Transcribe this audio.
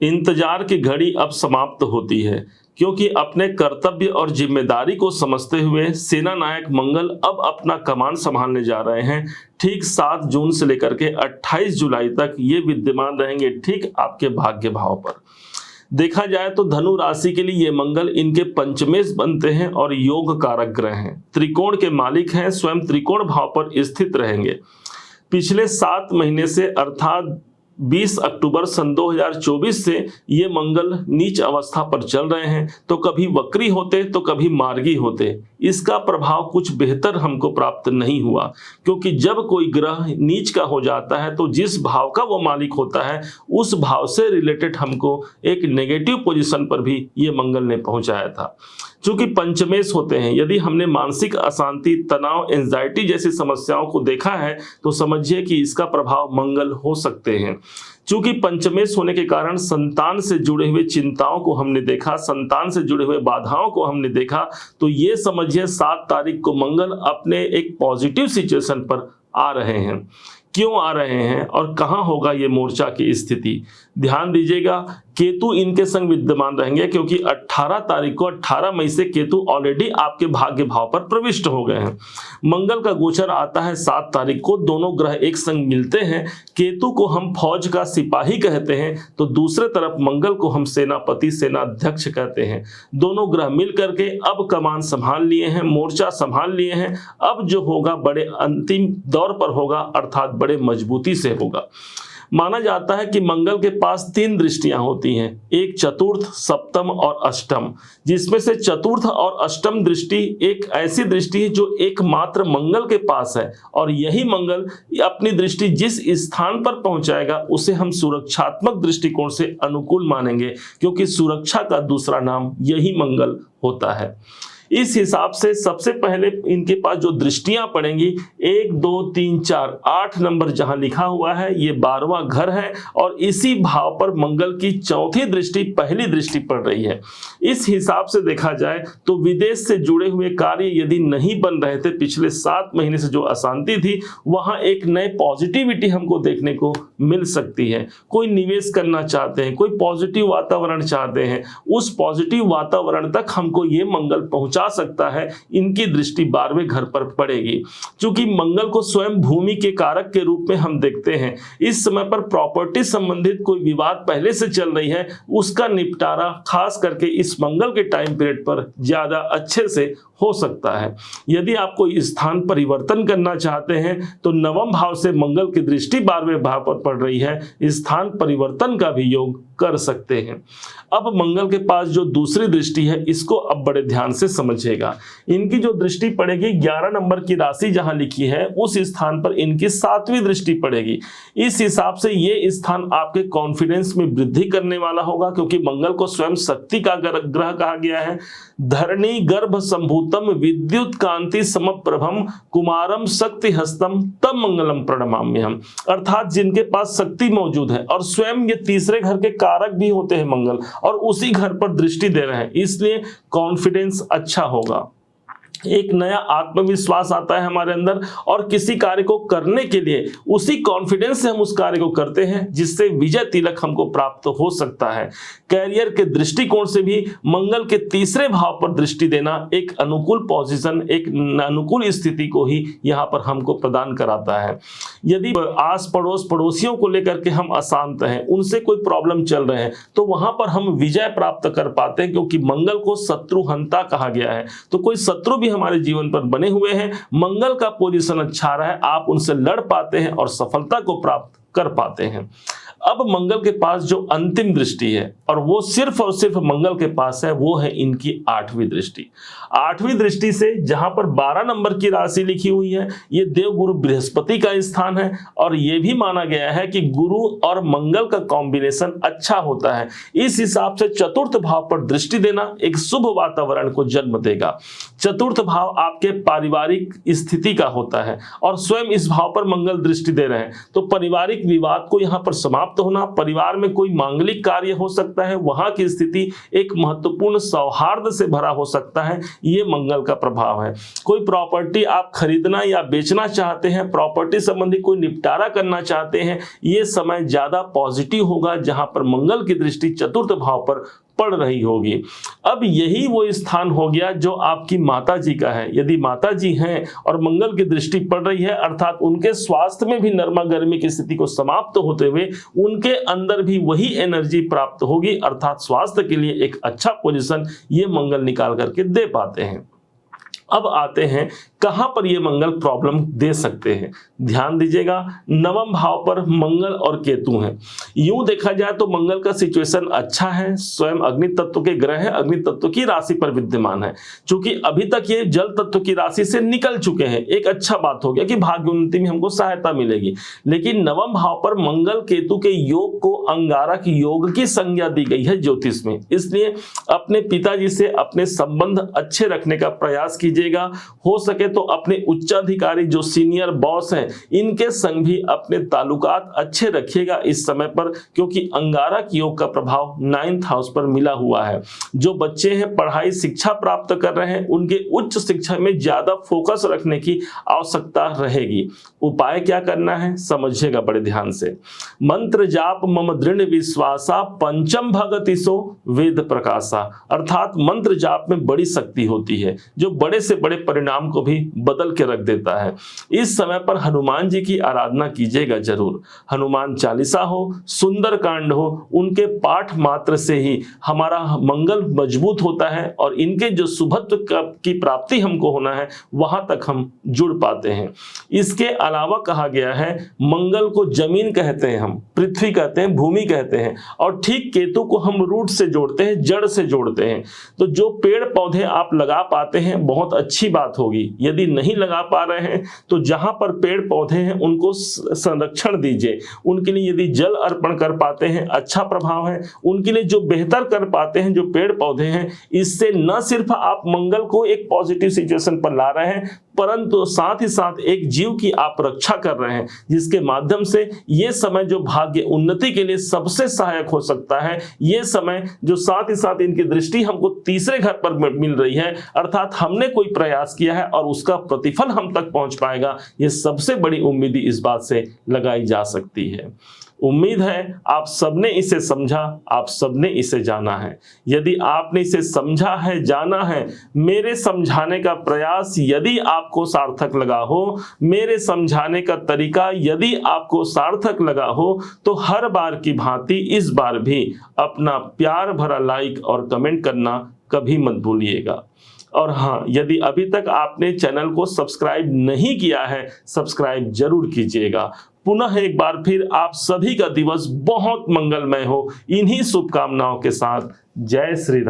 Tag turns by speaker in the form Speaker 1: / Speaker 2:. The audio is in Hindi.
Speaker 1: इंतजार की घड़ी अब समाप्त होती है, क्योंकि अपने कर्तव्य और जिम्मेदारी को समझते हुए सेना नायक मंगल अब अपना कमान संभालने जा रहे हैं। ठीक 7 जून से लेकर के 28 जुलाई तक ये विद्यमान रहेंगे ठीक आपके भाग्य भाव पर। देखा जाए तो धनु राशि के लिए ये मंगल इनके पंचमेश बनते हैं और योग कारक ग्रह हैं, त्रिकोण के मालिक हैं, स्वयं त्रिकोण भाव पर स्थित रहेंगे। पिछले 7 महीने से अर्थात 20 अक्टूबर सन 2024 से ये मंगल नीच अवस्था पर चल रहे हैं, तो कभी वक्री होते तो कभी मार्गी होते। इसका प्रभाव कुछ बेहतर हमको प्राप्त नहीं हुआ, क्योंकि जब कोई ग्रह नीच का हो जाता है तो जिस भाव का वो मालिक होता है उस भाव से रिलेटेड हमको एक नेगेटिव पोजीशन पर भी ये मंगल ने पहुंचाया था। चूंकि पंचमेश होते हैं, यदि हमने मानसिक अशांति, तनाव, एंजाइटी जैसी समस्याओं को देखा है तो समझिए कि इसका प्रभाव मंगल हो सकते हैं। चूंकि पंचमेश होने के कारण संतान से जुड़े हुए चिंताओं को हमने देखा, संतान से जुड़े हुए बाधाओं को हमने देखा, तो ये समझिए 7 तारीख को मंगल अपने एक पॉजिटिव सिचुएशन पर आ रहे हैं। क्यों आ रहे हैं और कहां होगा ये मोर्चा की स्थिति, ध्यान दीजिएगा। केतु इनके संग विद्यमान रहेंगे, क्योंकि 18 तारीख को 18 मई से केतु ऑलरेडी आपके भाग्य भाव पर प्रविष्ट हो गए हैं। मंगल का गोचर आता है 7 तारीख को, दोनों ग्रह एक संग मिलते हैं। केतु को हम फौज का सिपाही कहते हैं, तो दूसरे तरफ मंगल को हम सेनापति, सेनाध्यक्ष कहते हैं। दोनों ग्रह मिल करके अब कमान संभाल लिए हैं, मोर्चा संभाल लिए हैं। अब जो होगा बड़े अंतिम दौर पर होगा, अर्थात बड़े मजबूती से होगा। माना जाता है कि मंगल के पास 3 दृष्टियां होती हैं, एक चतुर्थ, सप्तम और अष्टम, जिसमें से चतुर्थ और अष्टम दृष्टि एक ऐसी दृष्टि है जो एकमात्र मंगल के पास है, और यही मंगल अपनी दृष्टि जिस स्थान पर पहुंचाएगा उसे हम सुरक्षात्मक दृष्टिकोण से अनुकूल मानेंगे, क्योंकि सुरक्षा का दूसरा नाम यही मंगल होता है। इस हिसाब से सबसे पहले इनके पास जो दृष्टियां पड़ेंगी 1, 2, 3, 4, 8 नंबर जहां लिखा हुआ है ये 12वां घर है, और इसी भाव पर मंगल की चौथी दृष्टि, पहली दृष्टि पड़ रही है। इस हिसाब से देखा जाए तो विदेश से जुड़े हुए कार्य यदि नहीं बन रहे थे, पिछले 7 महीने से जो अशांति थी, वहां एक नए पॉजिटिविटी हमको देखने को मिल सकती है। कोई निवेश करना चाहते हैं, कोई पॉजिटिव वातावरण चाहते हैं, उस पॉजिटिव वातावरण तक हमको ये मंगल पहुंचा सकता है। इनकी दृष्टि 12वें घर पर पड़ेगी। चूंकि मंगल को स्वयं भूमि के कारक के रूप में हम देखते हैं, इस समय पर प्रॉपर्टी संबंधित कोई विवाद पहले से चल रही है, उसका निपटारा खास करके इस मंगल के टाइम पीरियड पर ज्यादा अच्छे से हो सकता है। यदि आप कोई स्थान परिवर्तन करना चाहते हैं तो 9वें भाव से मंगल की दृष्टि 12वें भाव पर पड़ रही है, स्थान परिवर्तन का भी योग कर सकते हैं। अब मंगल के पास जो दूसरी दृष्टि है, इसको अब बड़े ध्यान से समझिएगा। इनकी जो दृष्टि पड़ेगी 11 नंबर की राशि जहां लिखी है उस स्थान पर इनकी 7वीं दृष्टि पड़ेगी। इस हिसाब से ये स्थान आपके कॉन्फिडेंस में वृद्धि करने वाला होगा, क्योंकि मंगल को स्वयं शक्ति का ग्रह कहा गया है। धरणी गर्भ संभूतम विद्युत कांति समप्रभम कुमारम शक्ति हस्तम तम मंगलम प्रणमाम्यहम, अर्थात जिनके पास शक्ति मौजूद है और स्वयं ये तीसरे घर के कारक भी होते हैं मंगल, और उसी घर पर दृष्टि दे रहे हैं, इसलिए कॉन्फिडेंस अच्छा होगा। एक नया आत्मविश्वास आता है हमारे अंदर, और किसी कार्य को करने के लिए उसी कॉन्फिडेंस से हम उस कार्य को करते हैं जिससे विजय तिलक हमको प्राप्त हो सकता है। कैरियर के दृष्टिकोण से भी मंगल के तीसरे भाव पर दृष्टि देना एक अनुकूल पोजीशन, एक अनुकूल स्थिति को ही यहाँ पर हमको प्रदान कराता है। यदि आस पड़ोस पड़ोसियों को लेकर के हम अशांत हैं, उनसे कोई प्रॉब्लम चल रहे हैं, तो वहां पर हम विजय प्राप्त कर पाते हैं, क्योंकि मंगल को शत्रुहंता कहा गया है। तो कोई शत्रु भी हमारे जीवन पर बने हुए हैं, मंगल का पोजीशन अच्छा रहा है, आप उनसे लड़ पाते हैं और सफलता को प्राप्त कर पाते हैं। अब मंगल के पास जो अंतिम दृष्टि है, और वो सिर्फ और सिर्फ मंगल के पास है, वो है इनकी 8वीं दृष्टि। 8वीं दृष्टि से जहां पर 12 नंबर की राशि लिखी हुई है, ये देवगुरु बृहस्पति का स्थान है, और ये भी माना गया है कि गुरु और मंगल का कॉम्बिनेशन अच्छा होता है। इस हिसाब से चतुर्थ भाव पर दृष्टि देना एक शुभ वातावरण को जन्म देगा। चतुर्थ भाव आपके पारिवारिक स्थिति का होता है, और स्वयं इस भाव पर मंगल दृष्टि दे रहे हैं, तो पारिवारिक पारिवारिक विवाद को यहाँ पर समाप्त होना, परिवार में कोई मांगलिक कार्य हो सकता है, वहां की स्थिति एक महत्वपूर्ण सौहार्द से भरा हो सकता है, ये मंगल का प्रभाव है। कोई प्रॉपर्टी आप खरीदना या बेचना चाहते हैं, प्रॉपर्टी संबंधी कोई निपटारा करना चाहते हैं, ये समय ज्यादा पॉजिटिव होगा जहां पर मंगल की दृष्टि चतुर्थ भाव पर पड़ रही होगी। अब यही वो स्थान हो गया जो आपकी माता जी का है। यदि माता जी हैं और मंगल की दृष्टि पड़ रही है, अर्थात उनके स्वास्थ्य में भी नरमा गर्मी की स्थिति को समाप्त होते हुए उनके अंदर भी वही एनर्जी प्राप्त होगी, अर्थात स्वास्थ्य के लिए एक अच्छा पोजीशन ये मंगल निकाल करके दे पाते हैं। अब आते हैं कहां पर ये मंगल प्रॉब्लम दे सकते हैं। ध्यान दीजिएगा, नवम भाव पर मंगल और केतु हैं। यूं देखा जाए तो मंगल का सिचुएशन अच्छा है, स्वयं अग्नि तत्व के ग्रह है, अग्नि तत्व की राशि पर विद्यमान है। क्योंकि अभी तक ये जल तत्व की राशि से निकल चुके हैं, एक अच्छा बात हो गया कि भाग्य उन्नति में हमको सहायता मिलेगी। लेकिन नवम भाव पर मंगल केतु के योग को अंगारक योग की संज्ञा दी गई है ज्योतिष में, इसलिए अपने पिताजी से अपने संबंध अच्छे रखने का प्रयास कीजिएगा। हो सके तो अपने उच्चाधिकारी जो सीनियर बॉस हैं इनके संग भी अपने ताल्लुकात अच्छे रखिएगा इस समय पर, क्योंकि अंगारक योग का प्रभाव 9th हाउस पर मिला हुआ है। जो बच्चे हैं पढ़ाई शिक्षा प्राप्त कर रहे हैं, उनके उच्च शिक्षा में ज्यादा फोकस रखने की आवश्यकता रहेगी। उपाय क्या करना है समझिएगा बड़े ध्यान से। मंत्र जाप मम दृढ़ विश्वासा पंचम भगतिसो वेद प्रकाशा, अर्थात मंत्र जाप में बड़ी शक्ति होती है जो बड़े से बड़े परिणाम को भी बदल के रख देता है। इस समय पर हनुमान जी की आराधना कीजिएगा जरूर। हनुमान चालीसा हो, सुंदर कांड हो, उनके पाठ मात्र से ही हमारा मंगल मजबूत होता है और इनके जो शुभत्व की प्राप्ति हमको होना है वहां तक हम जुड़ पाते हैं। इसके अलावा कहा गया है मंगल को जमीन कहते हैं, हम पृथ्वी कहते हैं, भूमि कहते हैं, और ठीक केतु को हम रूट से जोड़ते हैं, जड़ से जोड़ते हैं। तो जो पेड़ पौधे आप लगा पाते हैं बहुत अच्छी बात होगी। यदि नहीं लगा पा रहे हैं तो जहां पर पेड़ पौधे हैं उनको संरक्षण दीजिए। उनके लिए यदि जल अर्पण कर पाते हैं अच्छा प्रभाव है। उनके लिए जो बेहतर कर पाते हैं जो पेड़ पौधे हैं, इससे न सिर्फ आप मंगल को एक पॉजिटिव सिचुएशन पर ला रहे हैं, परंतु साथ ही साथ एक जीव की आप रक्षा कर रहे हैं, जिसके माध्यम से ये समय जो भाग्य उन्नति के लिए सबसे सहायक हो सकता है। ये समय जो साथ ही साथ इनकी दृष्टि हमको तीसरे घर पर मिल रही है, अर्थात हमने कोई प्रयास किया है और उसका प्रतिफल हम तक पहुंच पाएगा, ये सबसे बड़ी उम्मीद इस बात से लगाई जा सकती है। उम्मीद है आप सबने इसे समझा, आप सबने इसे जाना है। यदि आपने इसे समझा है, जाना है, मेरे समझाने का प्रयास यदि आपको सार्थक लगा हो, मेरे समझाने का तरीका यदि आपको सार्थक लगा हो, तो हर बार की भांति इस बार भी अपना प्यार भरा लाइक और कमेंट करना कभी मत भूलिएगा। और हाँ, यदि अभी तक आपने चैनल को सब्सक्राइब नहीं किया है, सब्सक्राइब जरूर कीजिएगा। पुनः एक बार फिर आप सभी का दिवस बहुत मंगलमय हो, इन्हीं शुभकामनाओं के साथ जय श्री राम।